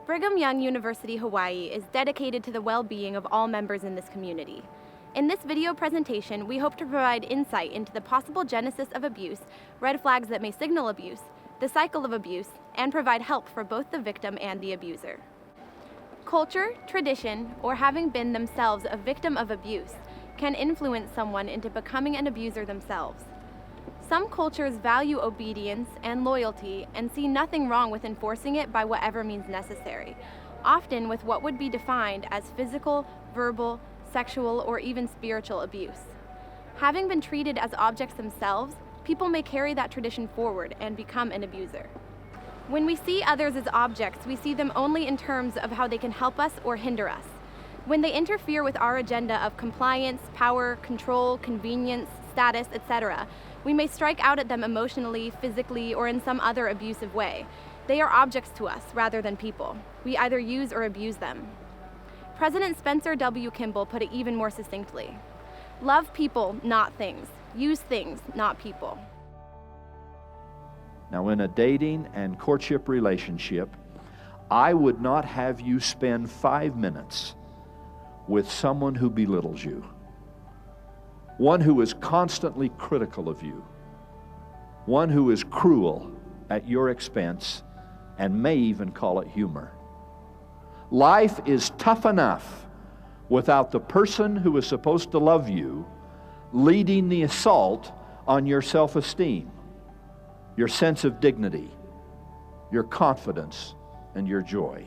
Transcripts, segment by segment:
Brigham Young University, Hawaii is dedicated to the well-being of all members in this community. In this video presentation, we hope to provide insight into the possible genesis of abuse, red flags that may signal abuse, the cycle of abuse, and provide help for both the victim and the abuser. Culture, tradition, or having been themselves a victim of abuse can influence someone into becoming an abuser themselves. Some cultures value obedience and loyalty and see nothing wrong with enforcing it by whatever means necessary, often with what would be defined as physical, verbal, sexual, or even spiritual abuse. Having been treated as objects themselves, people may carry that tradition forward and become an abuser. When we see others as objects, we see them only in terms of how they can help us or hinder us. When they interfere with our agenda of compliance, power, control, convenience, status, etc., we may strike out at them emotionally, physically, or in some other abusive way. They are objects to us rather than people. We either use or abuse them. President Spencer W. Kimball put it even more succinctly. Love people, not things. Use things, not people. Now, in a dating and courtship relationship, I would not have you spend 5 minutes with someone who belittles you, one who is constantly critical of you, one who is cruel at your expense and may even call it humor. Life is tough enough without the person who is supposed to love you leading the assault on your self-esteem, your sense of dignity, your confidence, and your joy.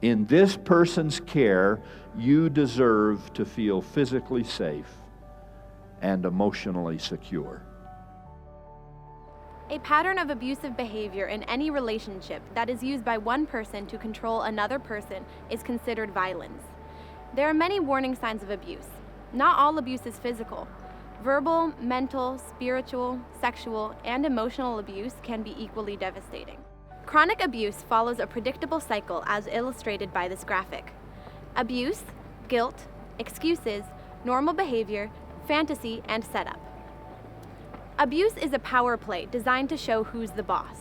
In this person's care, you deserve to feel physically safe and emotionally secure. A pattern of abusive behavior in any relationship that is used by one person to control another person is considered violence. There are many warning signs of abuse. Not all abuse is physical. Verbal, mental, spiritual, sexual, and emotional abuse can be equally devastating. Chronic abuse follows a predictable cycle as illustrated by this graphic. Abuse, guilt, excuses, normal behavior, fantasy, and setup. Abuse is a power play designed to show who's the boss.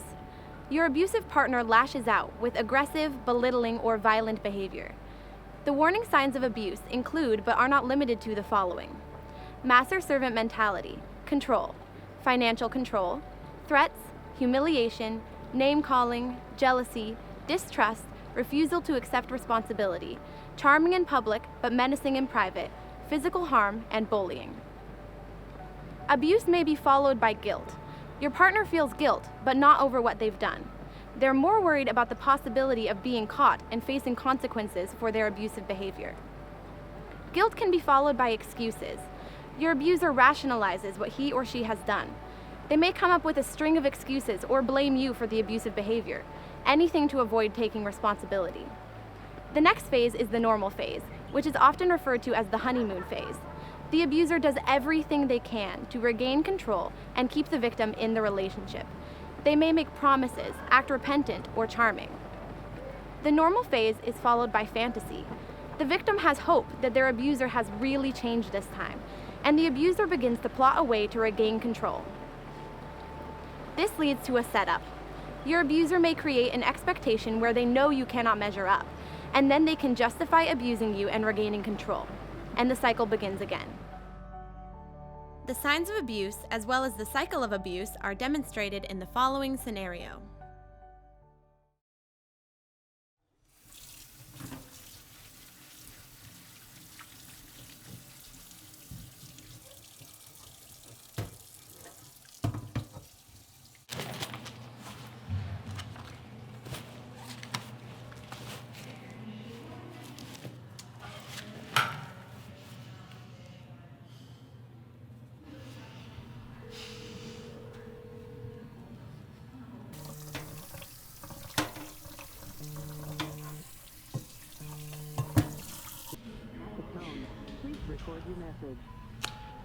Your abusive partner lashes out with aggressive, belittling, or violent behavior. The warning signs of abuse include, but are not limited to, the following: master-servant mentality, control, financial control, threats, humiliation, name-calling, jealousy, distrust, refusal to accept responsibility, charming in public but menacing in private, physical harm, and bullying. Abuse may be followed by guilt. Your partner feels guilt, but not over what they've done. They're more worried about the possibility of being caught and facing consequences for their abusive behavior. Guilt can be followed by excuses. Your abuser rationalizes what he or she has done. They may come up with a string of excuses or blame you for the abusive behavior, anything to avoid taking responsibility. The next phase is the normal phase, which is often referred to as the honeymoon phase. The abuser does everything they can to regain control and keep the victim in the relationship. They may make promises, act repentant, or charming. The normal phase is followed by fantasy. The victim has hope that their abuser has really changed this time, and the abuser begins to plot a way to regain control. This leads to a setup. Your abuser may create an expectation where they know you cannot measure up, and then they can justify abusing you and regaining control. And the cycle begins again. The signs of abuse, as well as the cycle of abuse, are demonstrated in the following scenario.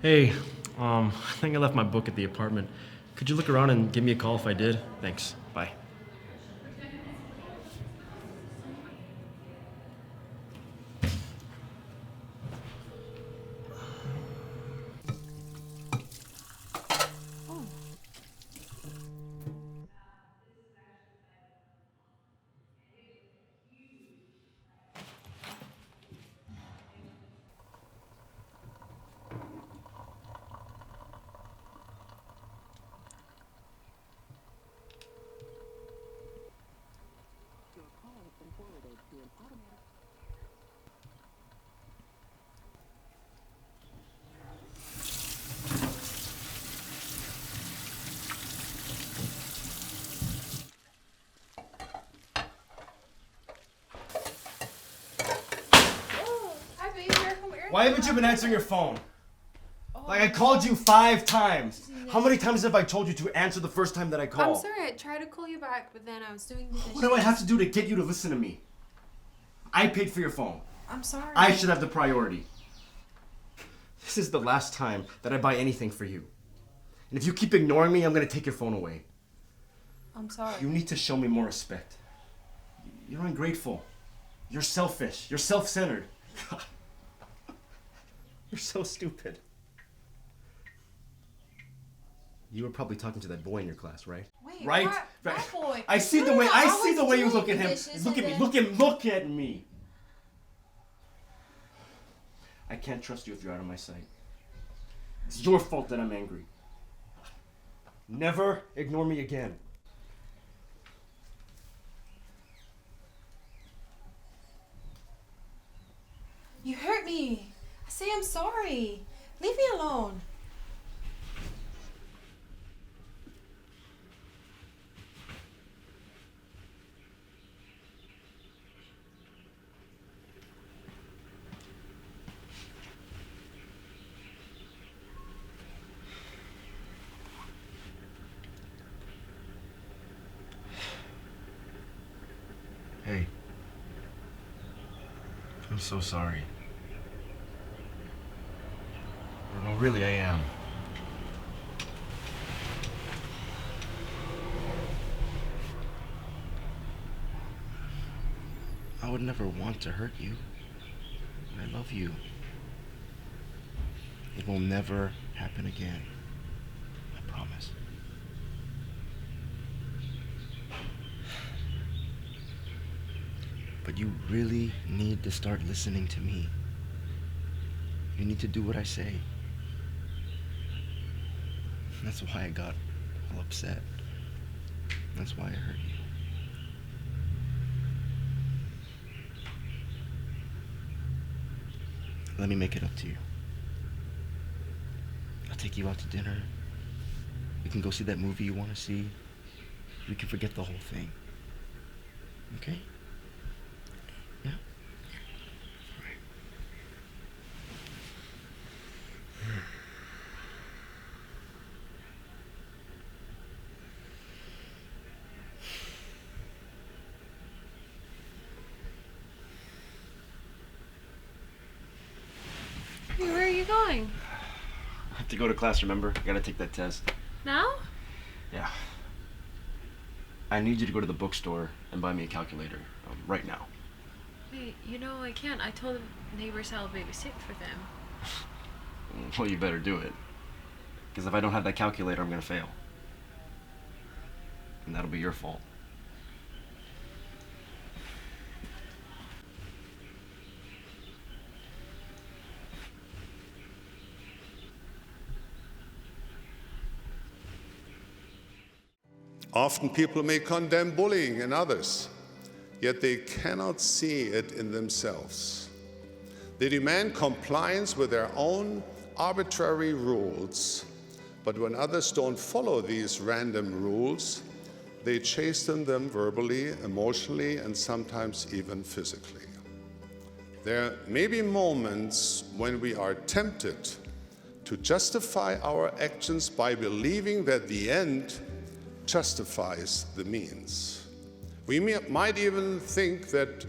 Hey, I think I left my book at the apartment. Could you look around and give me a call if I did? Thanks. Bye. Why haven't you been answering your phone? Like, I called you 5 times. How many times have I told you to answer the first time that I called? I'm sorry, I tried to call you back, but then I was doing the dishes. What do I have to do to get you to listen to me? I paid for your phone. I'm sorry. I should have the priority. This is the last time that I buy anything for you. And if you keep ignoring me, I'm gonna take your phone away. I'm sorry. You need to show me more respect. You're ungrateful. You're selfish. You're self-centered. You're so stupid. You were probably talking to that boy in your class, right? Wait, right? what boy? I see No, the no, way no, I I see was the way you doing look at him. dishes Look at and me. then- Look at me. I can't trust you if you're out of my sight. It's your fault that I'm angry. Never ignore me again. You hurt me. I say I'm sorry. Leave me alone. Hey. I'm so sorry. No, really, I am. I would never want to hurt you. I love you. It will never happen again. I promise. But you really need to start listening to me. You need to do what I say. That's why I got all upset. That's why I hurt you. Let me make it up to you. I'll take you out to dinner. We can go see that movie you want to see. We can forget the whole thing. Okay? Yeah? All right. Hey, where are you going? I have to go to class, remember? I gotta take that test. Now? Yeah. I need you to go to the bookstore and buy me a calculator right now. Wait, I can't. I told the neighbors I'll babysit for them. Well, you better do it. Because if I don't have that calculator, I'm gonna fail. And that'll be your fault. Often people may condemn bullying in others, yet they cannot see it in themselves. They demand compliance with their own arbitrary rules, but when others don't follow these random rules, they chasten them verbally, emotionally, and sometimes even physically. There may be moments when we are tempted to justify our actions by believing that the end justifies the means. We might even think that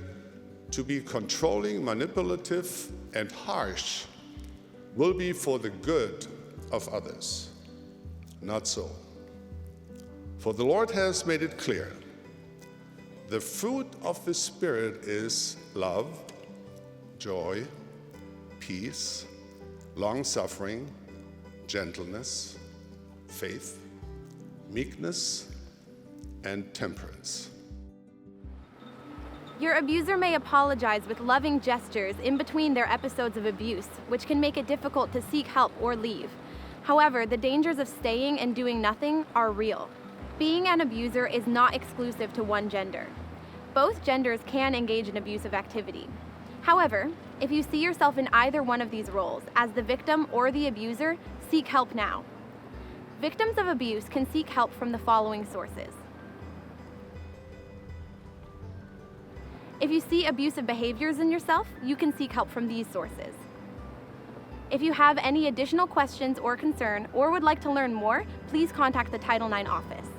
to be controlling, manipulative, and harsh will be for the good of others. Not so. For the Lord has made it clear, the fruit of the Spirit is love, joy, peace, long-suffering, gentleness, faith, meekness, and temperance. Your abuser may apologize with loving gestures in between their episodes of abuse, which can make it difficult to seek help or leave. However, the dangers of staying and doing nothing are real. Being an abuser is not exclusive to one gender. Both genders can engage in abusive activity. However, if you see yourself in either one of these roles, as the victim or the abuser, seek help now. Victims of abuse can seek help from the following sources. If you see abusive behaviors in yourself, you can seek help from these sources. If you have any additional questions or concern or would like to learn more, please contact the Title IX office.